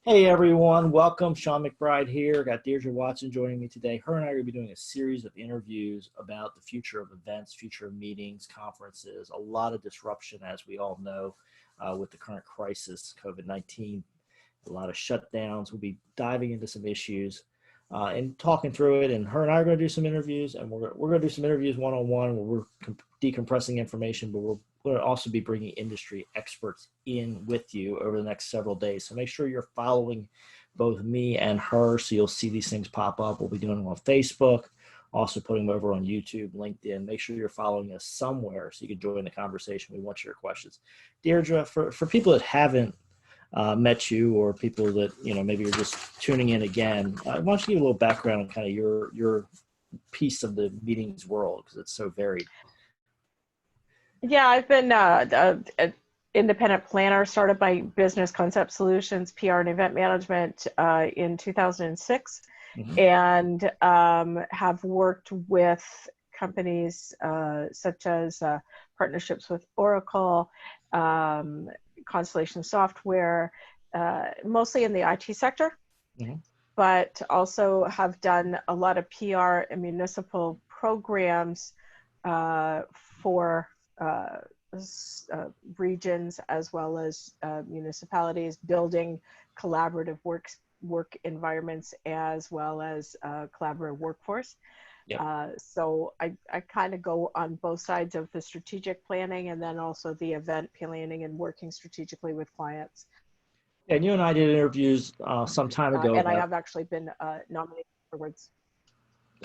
Hey everyone, welcome. Shawn McBride here. Got Deirdra Watson joining me today. Her and I are going to be doing a series of interviews about the future of events, future of meetings, conferences. A lot of disruption, as we all know, with the current crisis, COVID-19. A lot of shutdowns. We'll be diving into some issues and talking through it. And her and I are going to do some interviews, and we're going to do some interviews one-on-one where we're decompressing information, but we'll also be bringing industry experts in with you over the next several days. So make sure you're following both me and her so you'll see these things pop up. We'll be doing them on Facebook, also putting them over on YouTube, LinkedIn. Make sure you're following us somewhere so you can join the conversation. We want your questions. Deirdra, for people that haven't met you, or people that, maybe you're just tuning in again, why don't you give a little background on kind of your piece of the meetings world, because it's so varied. Yeah, I've been an independent planner, started my business Concept Solutions, PR and event management in 2006, and have worked with companies such as partnerships with Oracle, Cancellation software, mostly in the IT sector, but also have done a lot of PR and municipal programs for regions as well as municipalities, building collaborative work environments as well as collaborative workforce. Yep. So I kind of go on both sides of the strategic planning and then also the event planning and working strategically with clients. And you and I did interviews some time ago. And I have actually been nominated for awards.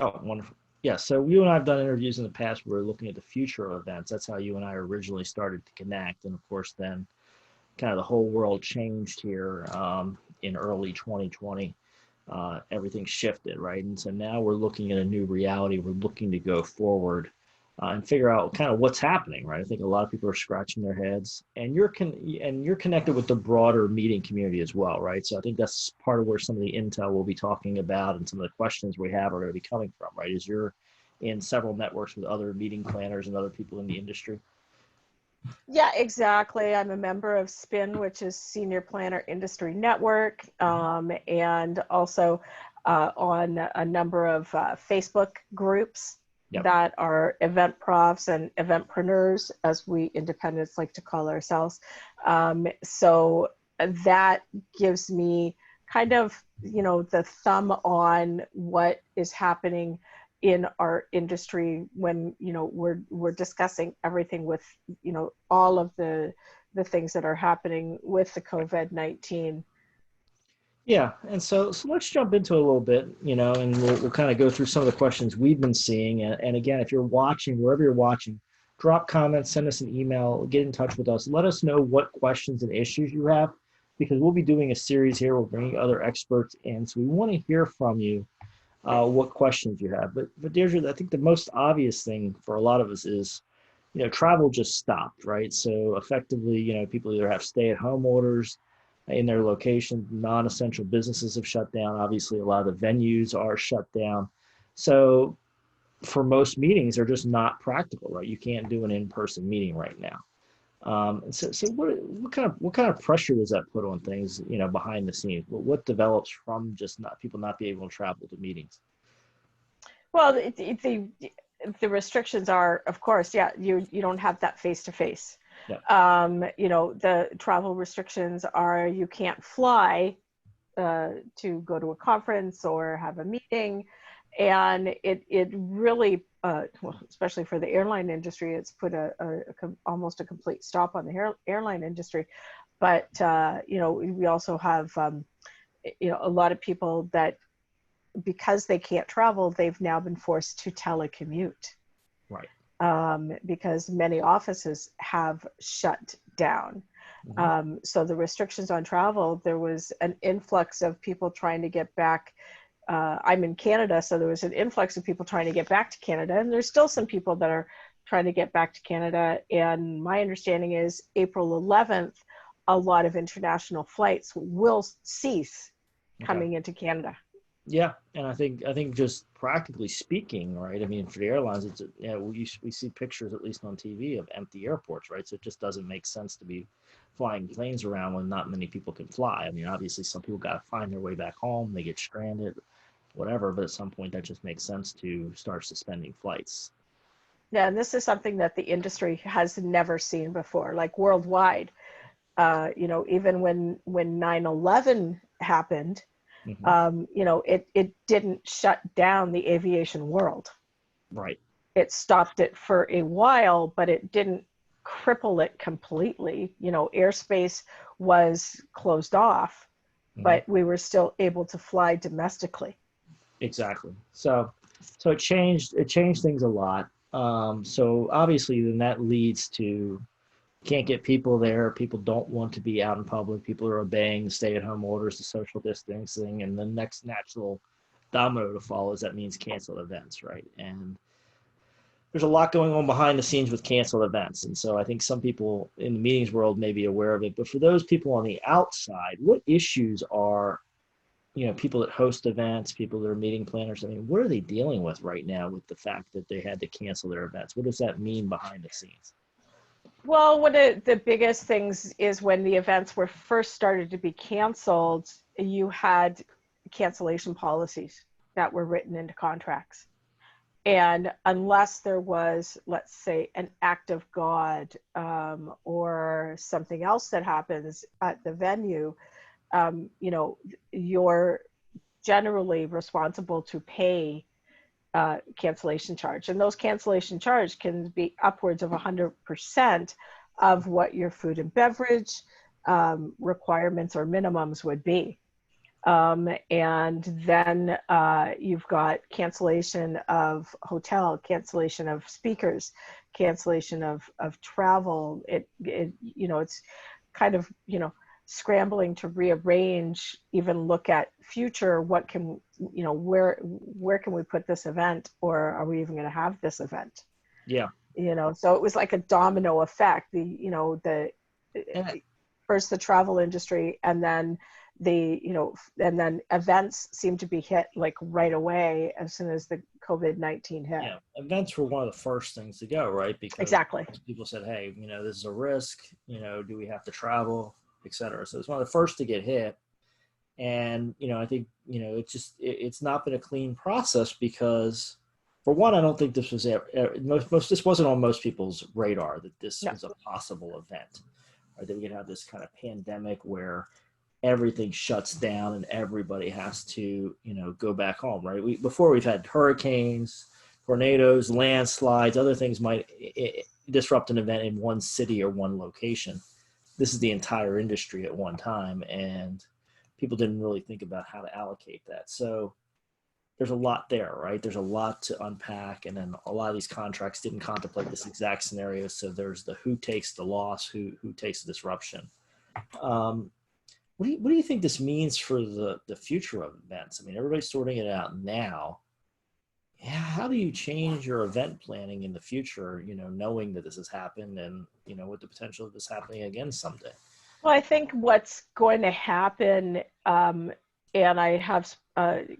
Oh, wonderful. Yeah, so you and I have done interviews in the past where we're looking at the future of events. That's how you and I originally started to connect. And of course, then kind of the whole world changed here in early 2020. Everything shifted, right? And so now we're looking at a new reality. We're looking to go forward and figure out kind of what's happening, right? I think a lot of people are scratching their heads, and you're connected with the broader meeting community as well, right? So I think that's part of where some of the intel we'll be talking about and some of the questions we have are going to be coming from, right? Is you're in several networks with other meeting planners and other people in the industry. Yeah, exactly. I'm a member of SPIN, which is Senior Planner Industry Network, and also on a number of Facebook groups. Yep. That are event profs and eventpreneurs, as we independents like to call ourselves. So that gives me kind of, the thumb on what is happening in our industry when, we're discussing everything with, all of the things that are happening with the COVID-19. Yeah, and so let's jump into it a little bit, and we'll kind of go through some of the questions we've been seeing. And again, if you're watching, wherever you're watching, drop comments, send us an email, get in touch with us. Let us know what questions and issues you have, because we'll be doing a series here. We'll bring other experts in, so we want to hear from you what questions you have. But Deirdra, I think the most obvious thing for a lot of us is, travel just stopped, right? So effectively, people either have stay-at-home orders in their location. Non-essential businesses have shut down. Obviously, a lot of the venues are shut down. So for most meetings, they're just not practical, right? You can't do an in-person meeting right now. So what kind of pressure does that put on things, behind the scenes? What develops from just people not being able to travel to meetings? Well, the restrictions are, of course, you don't have that face-to-face. Yep. The travel restrictions are you can't fly to go to a conference or have a meeting, and it really, especially for the airline industry, it's put almost a complete stop on the airline industry. But we also have a lot of people that, because they can't travel, they've now been forced to telecommute. Right. Because many offices have shut down. So the restrictions on travel, there was an influx of people trying to get back. I'm in Canada, so there was an influx of people trying to get back to Canada, and there's still some people that are trying to get back to Canada. And my understanding is April 11th, a lot of international flights will cease coming into Canada. Yeah, and I think just practically speaking, right? I mean, for the airlines, it's we see pictures, at least on TV, of empty airports, right? So it just doesn't make sense to be flying planes around when not many people can fly. I mean, obviously some people got to find their way back home, they get stranded, whatever, but at some point that just makes sense to start suspending flights. Yeah, and this is something that the industry has never seen before, like worldwide. Even when 9/11 happened, it didn't shut down the aviation world. Right. It stopped it for a while, but it didn't cripple it completely. Airspace was closed off, but we were still able to fly domestically. Exactly. So it changed things a lot. So obviously then that leads to can't get people there. People don't want to be out in public. People are obeying the stay-at-home orders, the social distancing, and the next natural domino to follow is that means canceled events, right? And there's a lot going on behind the scenes with canceled events. And so I think some people in the meetings world may be aware of it, but for those people on the outside, what issues are, people that host events, people that are meeting planners, I mean, what are they dealing with right now with the fact that they had to cancel their events? What does that mean behind the scenes? Well, one of the biggest things is when the events were first started to be canceled, you had cancellation policies that were written into contracts. And unless there was, let's say, an act of God or something else that happens at the venue, you're generally responsible to pay cancellation charge. And those cancellation charge can be upwards of 100% of what your food and beverage requirements or minimums would be. And then you've got cancellation of hotel, cancellation of speakers, cancellation of travel. It's kind of, scrambling to rearrange, even look at future, what can, where can we put this event, or are we even going to have this event? Yeah. So it was like a domino effect. First the travel industry, and then and then events seem to be hit like right away as soon as the COVID-19 hit. Yeah, events were one of the first things to go, right? Because exactly, people said, hey, this is a risk, do we have to travel, et cetera. So it's one of the first to get hit. And, I think, it's not been a clean process because, for one, I don't think this was this wasn't on most people's radar that this was a possible event, right? That we could have this kind of pandemic where everything shuts down and everybody has to, go back home, right? Before we've had hurricanes, tornadoes, landslides, other things might disrupt an event in one city or one location. This is the entire industry at one time, and people didn't really think about how to allocate that. So there's a lot there, right? There's a lot to unpack, and then a lot of these contracts didn't contemplate this exact scenario. So there's the who takes the loss, who takes the disruption. What do you think this means for the future of events? I mean, everybody's sorting it out now. How do you change your event planning in the future, knowing that this has happened and, with the potential of this happening again someday? Well, I think what's going to happen, and I have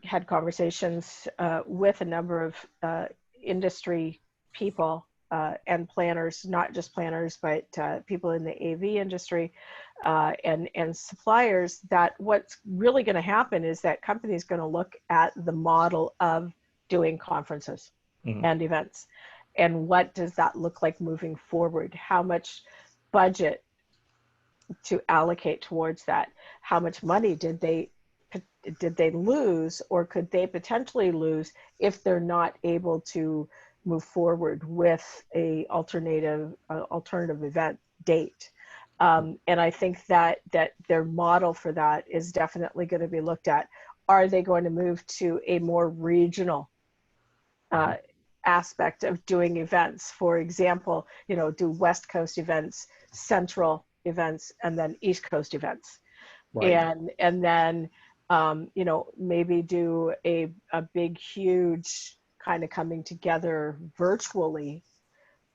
had conversations with a number of industry people and planners, not just planners, but people in the AV industry and suppliers, that what's really going to happen is that companies going to look at the model of doing conferences and events. And what does that look like moving forward? How much budget to allocate towards that? How much money did they lose, or could they potentially lose if they're not able to move forward with a alternative event date? And I think that their model for that is definitely going to be looked at. Are they going to move to a more regional aspect of doing events? For example, do West Coast events, Central events, and then East Coast events, right. and then maybe do a big, huge kind of coming together virtually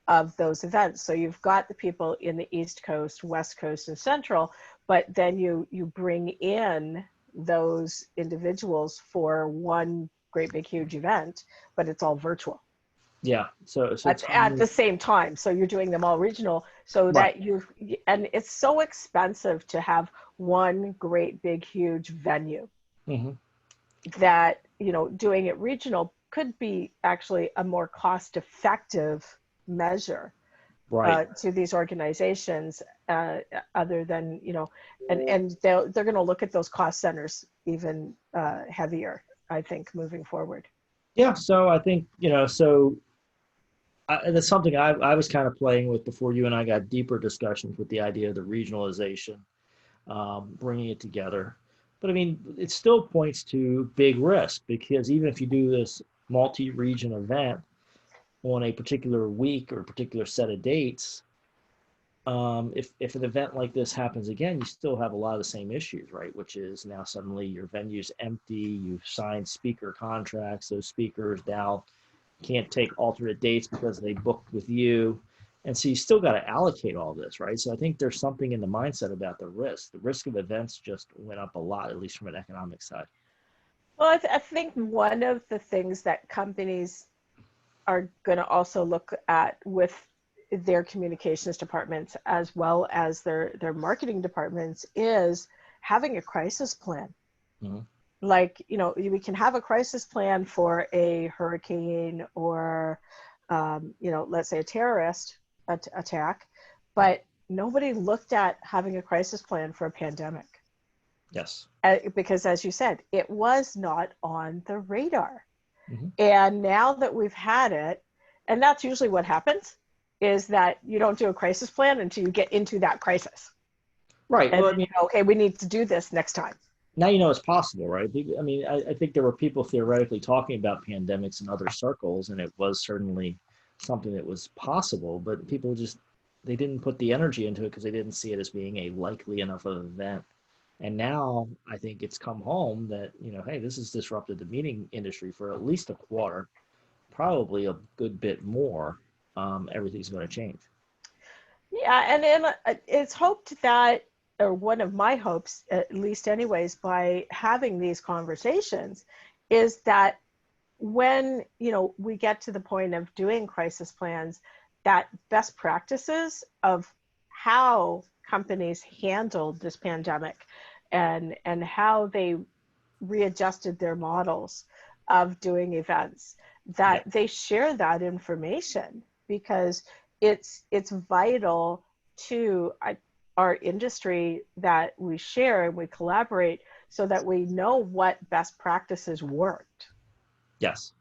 of those events. So you've got the people in the East Coast, West Coast, and Central, but then you bring in those individuals for one great big huge event, but it's all virtual. Yeah. So at the same time. So you're doing them all regional so right. that and it's so expensive to have one great big huge venue Hmm. that, doing it regional could be actually a more cost effective measure Right. to these organizations, other than, and they're going to look at those cost centers even heavier, I think, moving forward. Yeah. So I think, that's something I was kind of playing with before you and I got deeper discussions with the idea of the regionalization, bringing it together. But I mean, it still points to big risk because even if you do this multi-region event on a particular week or a particular set of dates, if an event like this happens again, you still have a lot of the same issues, right? Which is now suddenly your venue's empty, you've signed speaker contracts, those speakers now can't take alternate dates because they booked with you. And so you still got to allocate all this, right? So I think there's something in the mindset about the risk. The risk of events just went up a lot, at least from an economic side. Well, I think one of the things that companies are going to also look at with their communications departments as well as their marketing departments is having a crisis plan. Mm-hmm. Like, we can have a crisis plan for a hurricane or, let's say a terrorist attack, but nobody looked at having a crisis plan for a pandemic. Yes. Because as you said, it was not on the radar. Mm-hmm. And now that we've had it, and that's usually what happens, is that you don't do a crisis plan until you get into that crisis. Right. And Well, I then, mean, okay, we need to do this next time. now you know it's possible, right? I mean, I think there were people theoretically talking about pandemics in other circles, and it was certainly something that was possible, but people just they didn't put the energy into it because they didn't see it as being a likely enough of an event. And now I think it's come home that, hey, this has disrupted the meeting industry for at least a quarter, probably a good bit more. Everything's going to change. Yeah, and then it's hoped that, or one of my hopes, at least anyways, by having these conversations, is that when, we get to the point of doing crisis plans, that best practices of how companies handled this pandemic and how they readjusted their models of doing events, Yeah. that they share that information, because it's vital to our industry that we share and we collaborate so that we know what best practices worked. Yes.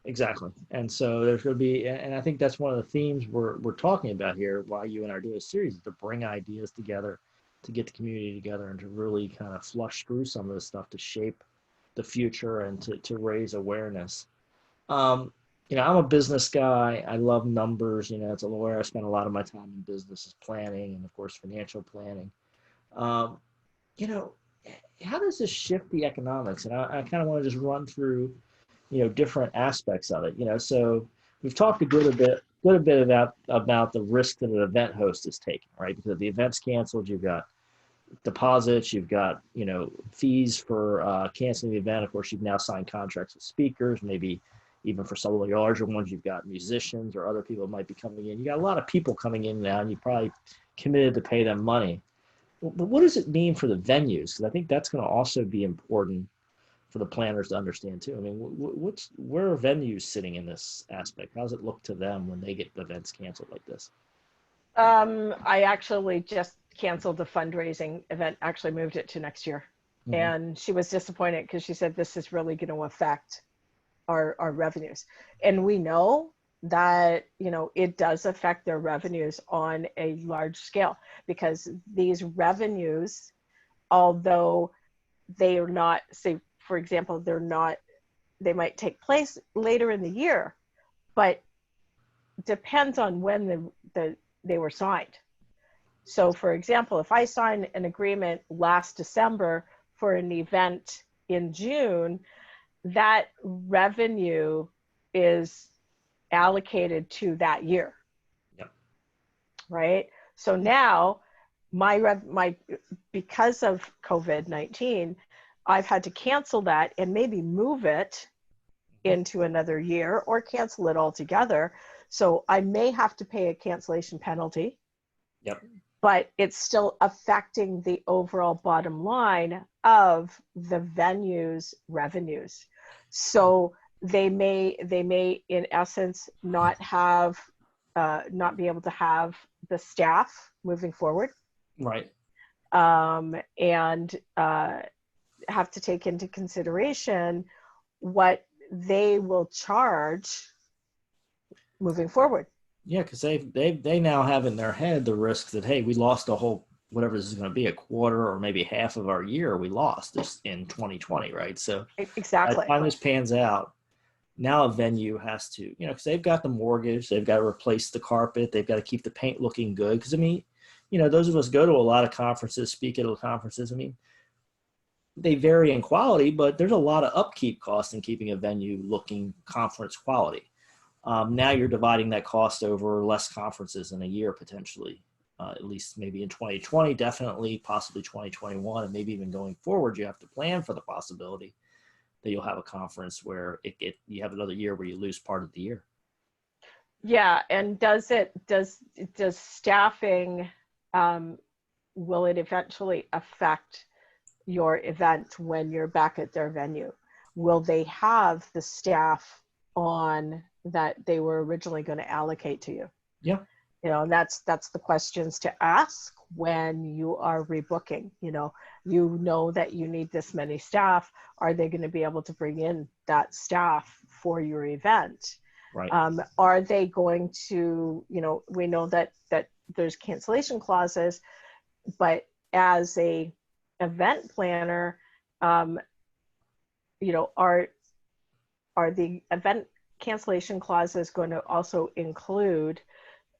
Exactly. And so there's going to be, and I think that's one of the themes we're talking about here, why you and I are doing a series, is to bring ideas together, to get the community together, and to really kind of flush through some of this stuff to shape the future and to raise awareness. Um, I'm a business guy. I love numbers. As a lawyer, I spend a lot of my time in business planning and, of course, financial planning. Um, you know, how does this shift the economics? And I kind of want to just run through different aspects of it. So we've talked a bit about the risk that an event host is taking, right? Because if the event's canceled, you've got deposits, you've got fees for canceling the event. Of course, you've now signed contracts with speakers, maybe even for some of the larger ones, you've got musicians or other people might be coming in. You got a lot of people coming in now, and you probably committed to pay them money. But what does it mean for the venues? Because I think that's going to also be important for the planners to understand too. I mean, where are venues sitting in this aspect? How does it look to them when they get events canceled like this? I actually just canceled the fundraising event, actually moved it to next year. Mm-hmm. And she was disappointed because she said, this is really going to affect our revenues. And we know that, it does affect their revenues on a large scale, because these revenues, although they are not, say, for example, they might take place later in the year, but depends on when they were signed. So for example, if I sign an agreement last December for an event in June, that revenue is allocated to that year. Yep. Right? So now because of COVID-19, I've had to cancel that and maybe move it into another year or cancel it altogether. So I may have to pay a cancellation penalty. Yep. But it's still affecting the overall bottom line of the venue's revenues. So they may in essence not be able to have the staff moving forward. Right. And have to take into consideration what they will charge moving forward. Yeah, because they now have in their head the risk that, hey, we lost a whole, whatever this is going to be, a quarter or maybe half of our year we lost this in 2020, right? So exactly, by the time this pans out, now a venue has to, you know, because they've got the mortgage, they've got to replace the carpet, they've got to keep the paint looking good. Because I mean, you know, those of us go to a lot of conferences, speak at conferences. I mean, they vary in quality, but there's a lot of upkeep costs in keeping a venue looking conference quality. Now you're dividing that cost over less conferences in a year potentially, at least maybe in 2020, definitely, possibly 2021, and maybe even going forward, you have to plan for the possibility that you'll have a conference where you have another year where you lose part of the year. Yeah, and does staffing, will it eventually affect your event when you're back at their venue? Will they have the staff on that they were originally going to allocate to you? Yeah. You know, and that's the questions to ask when you are rebooking. You know that you need this many staff. Are they going to be able to bring in that staff for your event? Right. Are they going to, you know, we know that there's cancellation clauses, but as a event planner, you know, are the event cancellation clauses going to also include,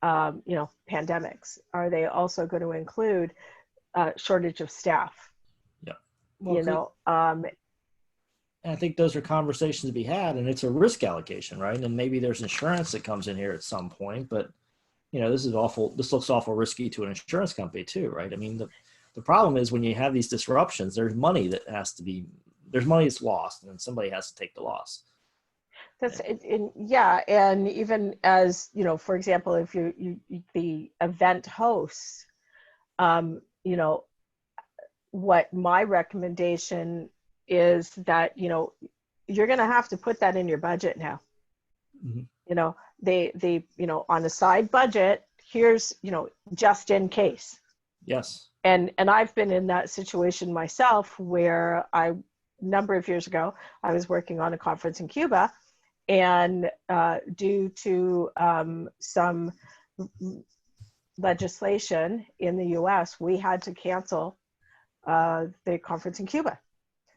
you know, pandemics? Are they also going to include shortage of staff? Yeah. Well, you know, I think those are conversations to be had, and it's a risk allocation, right? And maybe there's insurance that comes in here at some point, but you know, this looks awful risky to an insurance company too, right? I mean, the problem is when you have these disruptions, there's money that's lost, and somebody has to take the loss. Yeah, and even as, you know, for example, if you the event hosts, you know, what my recommendation is that, you know, you're going to have to put that in your budget now. Mm-hmm. You know, they you know, on a side budget, here's, you know, just in case. Yes. And I've been in that situation myself where a number of years ago, I was working on a conference in Cuba, and due to some legislation in the US, we had to cancel the conference in Cuba.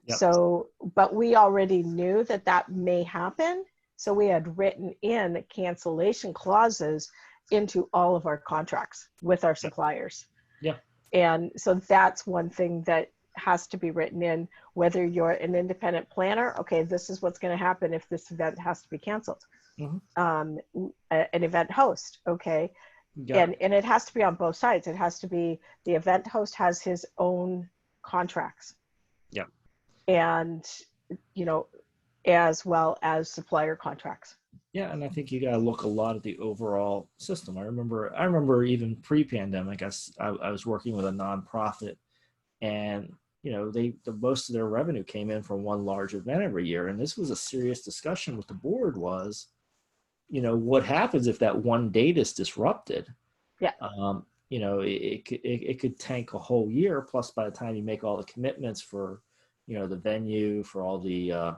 Yep. So, but we already knew that may happen. So we had written in cancellation clauses into all of our contracts with our suppliers. Yeah. And so that's one thing that has to be written in, whether you're an independent planner. Okay, this is what's going to happen if this event has to be canceled. Mm-hmm. An event host, okay. Yeah. And it has to be on both sides. It has to be, the event host has his own contracts. Yeah. And, you know, as well as supplier contracts. Yeah, and I think you got to look a lot at the overall system. I remember even pre-pandemic, I was working with a nonprofit, and you know, most of their revenue came in from one large event every year, and this was a serious discussion with the board. Was, you know, what happens if that one date is disrupted? Yeah. You know, it could tank a whole year. Plus, by the time you make all the commitments for, you know, the venue, for all the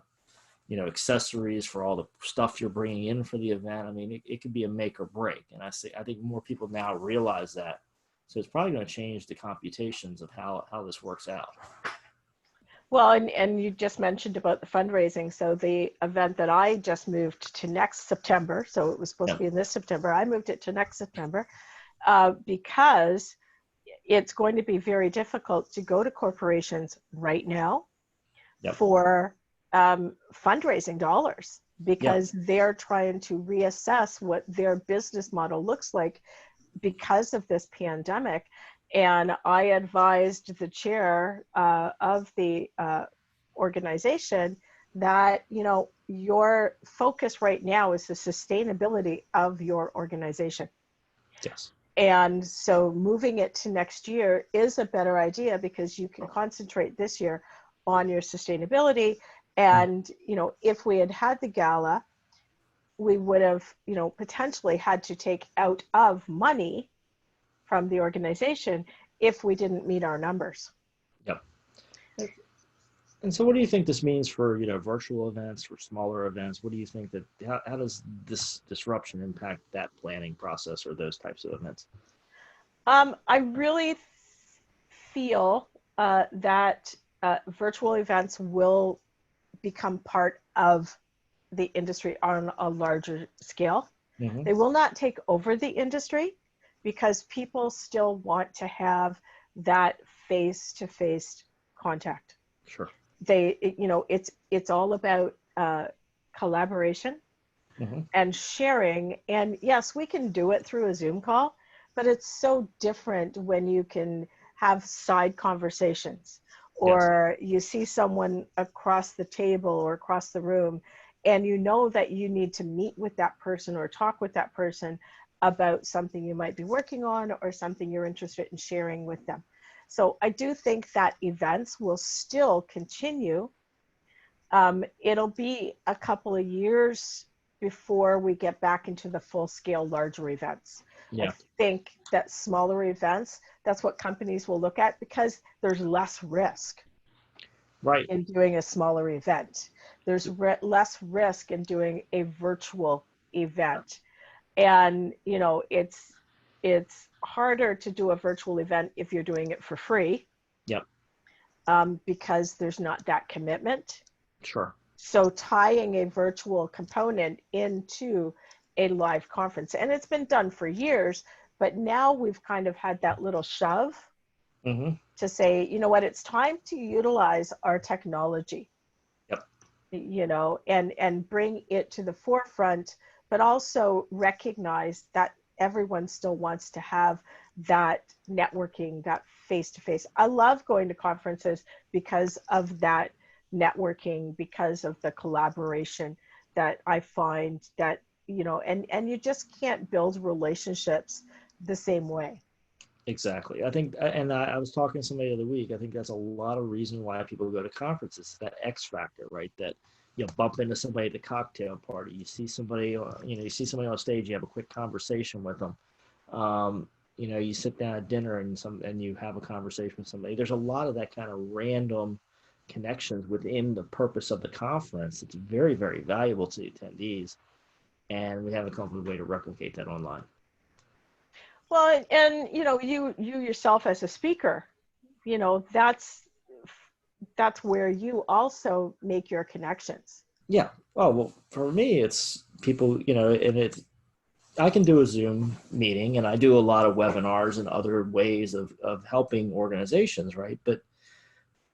you know, accessories, for all the stuff you're bringing in for the event. I mean, it could be a make or break. And I think more people now realize that. So it's probably going to change the computations of how this works out. Well, and you just mentioned about the fundraising. So the event that I just moved to next September, so it was supposed to be in this September, I moved it to next September because it's going to be very difficult to go to corporations right now for fundraising dollars, because they're trying to reassess what their business model looks like because of this pandemic. And I advised the chair of the organization that, you know, your focus right now is the sustainability of your organization. Yes. And so moving it to next year is a better idea because you can concentrate this year on your sustainability. And, you know, if we had had the gala, we would have, you know, potentially had to take out of money from the organization if we didn't meet our numbers. Yep. And so what do you think this means for, you know, virtual events, for smaller events? What do you think that, how does this disruption impact that planning process or those types of events? I really feel that virtual events will become part of the industry on a larger scale. Mm-hmm. They will not take over the industry because people still want to have that face-to-face contact. Sure. You know, it's all about collaboration Mm-hmm. and sharing. And yes, we can do it through a Zoom call, but it's so different when you can have side conversations, or yes, you see someone across the table or across the room, and you know that you need to meet with that person or talk with that person about something you might be working on or something you're interested in sharing with them. So I do think that events will still continue. It'll be a couple of years before we get back into the full scale larger events. Yeah. I think that smaller events, that's what companies will look at because there's less risk in doing a smaller event. There's less risk in doing a virtual event. And, you know, it's harder to do a virtual event if you're doing it for free. Yep. Because there's not that commitment. Sure. So tying a virtual component into a live conference, and it's been done for years, but now we've kind of had that little shove to say, you know what, it's time to utilize our technology. Yep. You know, and bring it to the forefront, but also recognize that everyone still wants to have that networking, that face-to-face. I love going to conferences because of that networking, because of the collaboration that I find that, you know, and you just can't build relationships the same way. Exactly. I think, and I was talking to somebody the other week, I think that's a lot of reason why people go to conferences, that X factor, right? That you bump into somebody at the cocktail party, you see somebody, you know, you see somebody on stage, you have a quick conversation with them. You know, you sit down at dinner and you have a conversation with somebody. There's a lot of that kind of random connections within the purpose of the conference. It's very, very valuable to the attendees, and we haven't come up with a way to replicate that online. Well, and you know, you yourself as a speaker, you know, that's where you also make your connections. Yeah. Oh, well, for me, it's people, you know, and I can do a Zoom meeting, and I do a lot of webinars and other ways of helping organizations, right? But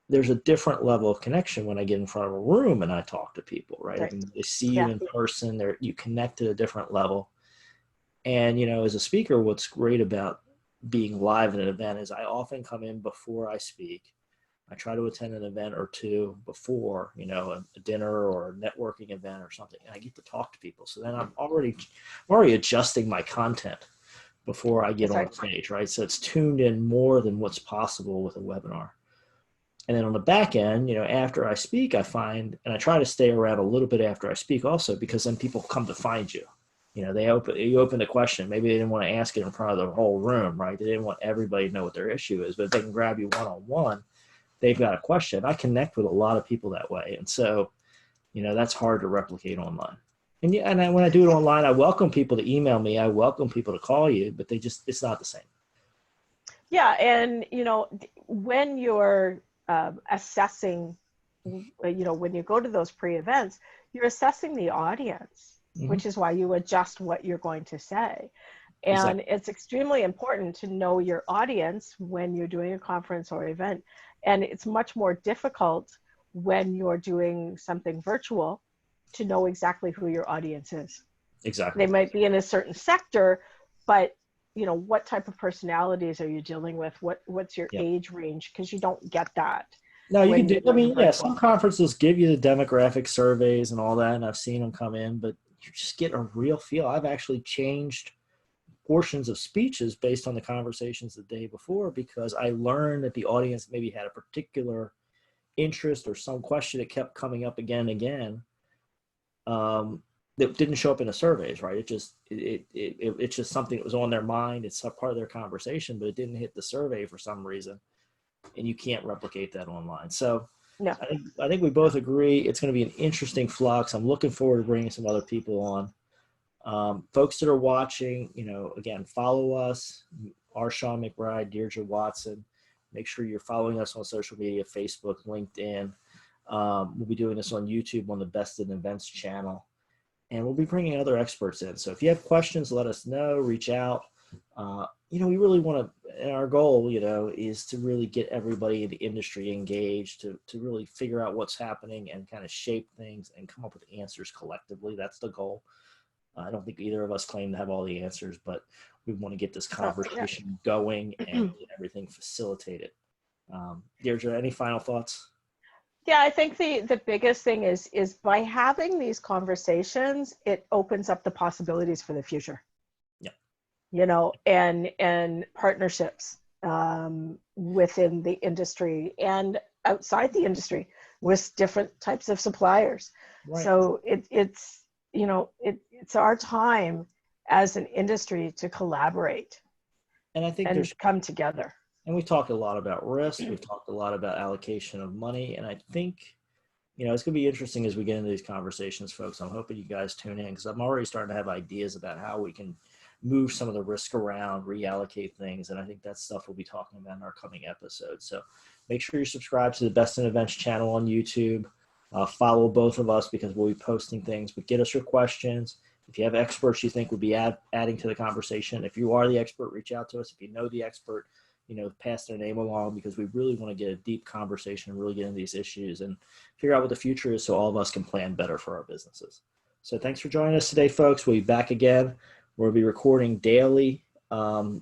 there's a different level of connection when I get in front of a room and I talk to people, right? I mean, they see you in person, you connect at a different level. And, you know, as a speaker, what's great about being live at an event is I often come in before I speak. I try to attend an event or two before, you know, a dinner or a networking event or something, and I get to talk to people. So then I'm already adjusting my content before I get on stage, right? So it's tuned in more than what's possible with a webinar. And then on the back end, you know, after I speak, I find, and I try to stay around a little bit after I speak also, because then people come to find you. You know, you open the question. Maybe they didn't want to ask it in front of the whole room, right? They didn't want everybody to know what their issue is, but if they can grab you one-on-one, they've got a question. I connect with a lot of people that way. And so, you know, that's hard to replicate online. And yeah, when I do it online, I welcome people to email me. I welcome people to call you, but it's not the same. Yeah. And, you know, when you're assessing, you know, when you go to those pre-events, you're assessing the audience, which is why you adjust what you're going to say. And it's extremely important to know your audience when you're doing a conference or event. And it's much more difficult when you're doing something virtual to know exactly who your audience is. Exactly. They might be in a certain sector, but you know, what type of personalities are you dealing with? What's your age range? Because you don't get that No, you can when do, you're I doing a mean, yeah, some virtual. conferences give you the demographic surveys and all that, and I've seen them come in, but you just get a real feel. I've actually changed portions of speeches based on the conversations the day before because I learned that the audience maybe had a particular interest or some question that kept coming up again and again, that didn't show up in the surveys, right? It's just something that was on their mind. It's a part of their conversation, but it didn't hit the survey for some reason, and you can't replicate that online. So No, I think we both agree it's going to be an interesting flux. I'm looking forward to bringing some other people on. Folks that are watching, again, follow us, our Shawn McBride, Deirdra Watson. Make sure you're following us on social media, Facebook, LinkedIn. We'll be doing this on YouTube on the Best in Events channel. And we'll be bringing other experts in. So if you have questions, let us know, reach out. We really want to, and our goal, is to really get everybody in the industry engaged, to really figure out what's happening and kind of shape things and come up with answers collectively. That's the goal. I don't think either of us claim to have all the answers, but we want to get this conversation going and get everything facilitated. Deirdre, any final thoughts? Yeah, I think the biggest thing is by having these conversations, it opens up the possibilities for the future. Yeah. And partnerships within the industry and outside the industry with different types of suppliers. Right. So it's our time as an industry to collaborate and I think and come together. And we talked a lot about risk. We've talked a lot about allocation of money. And I think, it's going to be interesting as we get into these conversations, folks. I'm hoping you guys tune in because I'm already starting to have ideas about how we can move some of the risk around, reallocate things. And I think that's stuff we'll be talking about in our coming episodes. So make sure you subscribe to the Best in Events channel on YouTube. Follow both of us because we'll be posting things, but get us your questions. If you have experts you think would be adding to the conversation, if you are the expert, reach out to us. If you know the expert, pass their name along because we really want to get a deep conversation and really get into these issues and figure out what the future is so all of us can plan better for our businesses. So thanks for joining us today, folks. We'll be back again. We'll be recording daily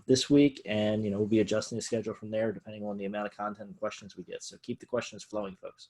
this week, and we'll be adjusting the schedule from there depending on the amount of content and questions we get. So keep the questions flowing, folks.